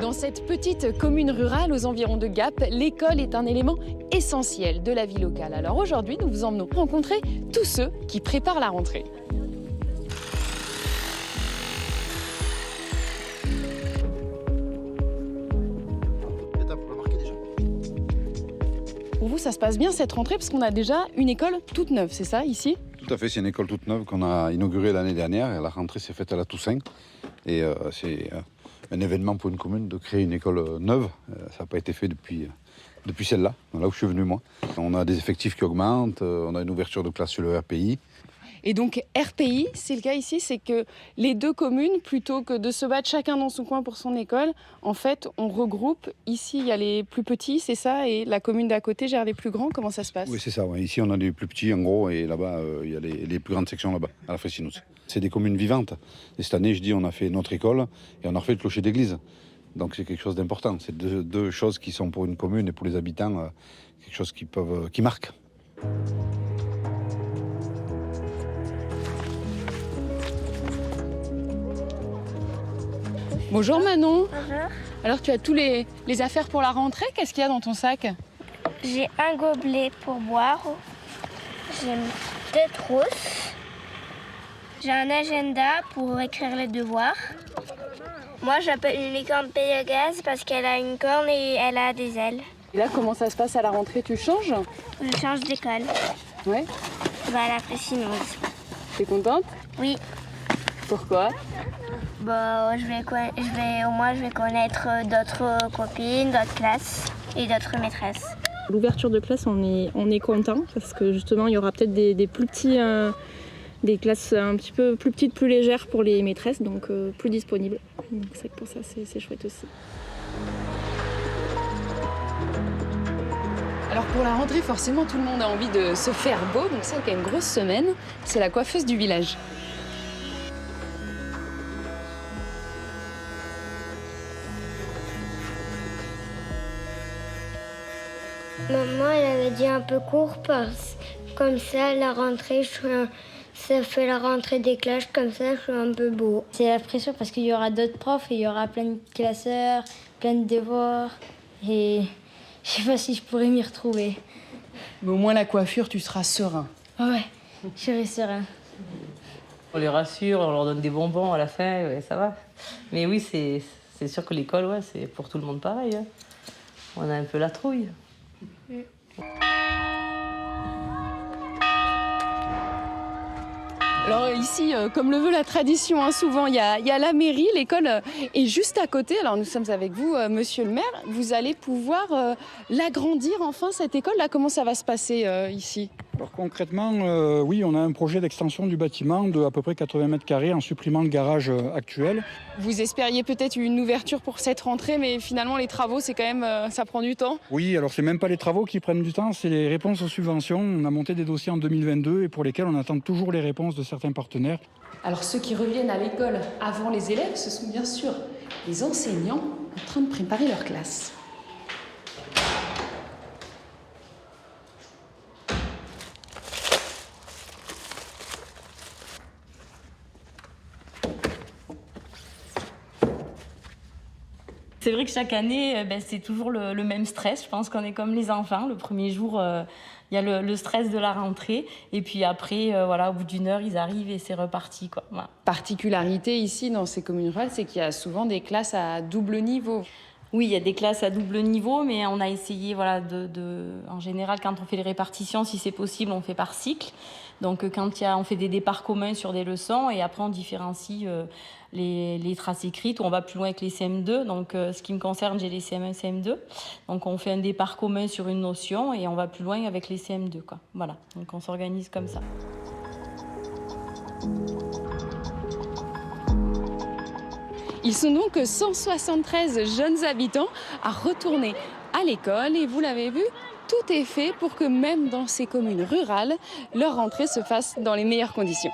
Dans cette petite commune rurale aux environs de Gap, l'école est un élément essentiel de la vie locale. Alors aujourd'hui, nous vous emmenons rencontrer tous ceux qui préparent la rentrée. Pour vous, ça se passe bien cette rentrée parce qu'on a déjà une école toute neuve, c'est ça, ici? Tout à fait, c'est une école toute neuve qu'on a inaugurée l'année dernière. La rentrée s'est faite à la Toussaint. Et c'est un événement pour une commune de créer une école neuve. Ça n'a pas été fait depuis celle-là, là où je suis venu moi. On a des effectifs qui augmentent, on a une ouverture de classe sur le RPI. Et donc RPI, c'est le cas ici, c'est que les deux communes, plutôt que de se battre chacun dans son coin pour son école, en fait, on regroupe. Ici, il y a les plus petits, c'est ça, et la commune d'à côté gère les plus grands. Comment ça se passe? Oui, c'est ça. Ouais. Ici, on a les plus petits, en gros, et là-bas, il y a les plus grandes sections là-bas, à la Fraissinet. C'est des communes vivantes. Et cette année, je dis, on a fait notre école et on a refait le clocher d'église. Donc c'est quelque chose d'important. C'est deux choses qui sont pour une commune et pour les habitants quelque chose qui marque. Bonjour Manon. Bonjour. Alors tu as tous les affaires pour la rentrée. Qu'est-ce qu'il y a dans ton sac? J'ai un gobelet pour boire. J'ai 2 trousses. J'ai un agenda pour écrire les devoirs. Moi, j'appelle une licorne Pégase parce qu'elle a une corne et elle a des ailes. Et là, comment ça se passe à la rentrée? Tu changes? Je change d'école. Ouais. À la Fraissinet. T'es contente? Oui. Pourquoi? Je vais connaître d'autres copines, d'autres classes et d'autres maîtresses. L'ouverture de classe, on est content parce que justement, il y aura peut-être des plus petits, des classes un petit peu plus petites, plus légères pour les maîtresses, donc plus disponibles. Donc c'est pour ça, c'est chouette aussi. Alors pour la rentrée, forcément, tout le monde a envie de se faire beau. Donc celle qui a une grosse semaine, c'est la coiffeuse du village. Maman, elle avait dit un peu court parce comme ça, la rentrée, ça fait la rentrée des classes, comme ça, je suis un peu beau. C'est la pression parce qu'il y aura d'autres profs et il y aura plein de classeurs, plein de devoirs et je sais pas si je pourrais m'y retrouver. Mais au moins la coiffure, tu seras serein. Ouais, je serai serein. On les rassure, on leur donne des bonbons à la fin, ouais, ça va. Mais oui, c'est sûr que l'école, ouais, c'est pour tout le monde pareil. Hein. On a un peu la trouille. Alors ici, comme le veut la tradition, souvent il y a la mairie, l'école est juste à côté. Alors nous sommes avec vous, monsieur le maire. Vous allez pouvoir l'agrandir enfin cette école. Là, comment ça va se passer ici? Alors concrètement, oui, on a un projet d'extension du bâtiment de à peu près 80 mètres carrés en supprimant le garage actuel. Vous espériez peut-être une ouverture pour cette rentrée, mais finalement les travaux, c'est quand même, ça prend du temps. Oui, alors c'est même pas les travaux qui prennent du temps, c'est les réponses aux subventions. On a monté des dossiers en 2022 et pour lesquels on attend toujours les réponses de certains partenaires. Alors ceux qui reviennent à l'école avant les élèves, ce sont bien sûr les enseignants en train de préparer leur classe. C'est vrai que chaque année, c'est toujours le même stress. Je pense qu'on est comme les enfants. Le premier jour, il y a le stress de la rentrée. Et puis après, au bout d'1 heure, ils arrivent et c'est reparti, quoi. Voilà. Particularité ici, dans ces communes rurales, c'est qu'il y a souvent des classes à double niveau. Oui, il y a des classes à double niveau, mais on a essayé, en général, quand on fait les répartitions, si c'est possible, on fait par cycle. Donc, on fait des départs communs sur des leçons et après, on différencie les traces écrites où on va plus loin avec les CM2. Donc, ce qui me concerne, j'ai les CM1, CM2. Donc, on fait un départ commun sur une notion et on va plus loin avec les CM2, quoi. Voilà, donc on s'organise comme ça. Ils sont donc 173 jeunes habitants à retourner à l'école et vous l'avez vu, tout est fait pour que même dans ces communes rurales, leur rentrée se fasse dans les meilleures conditions.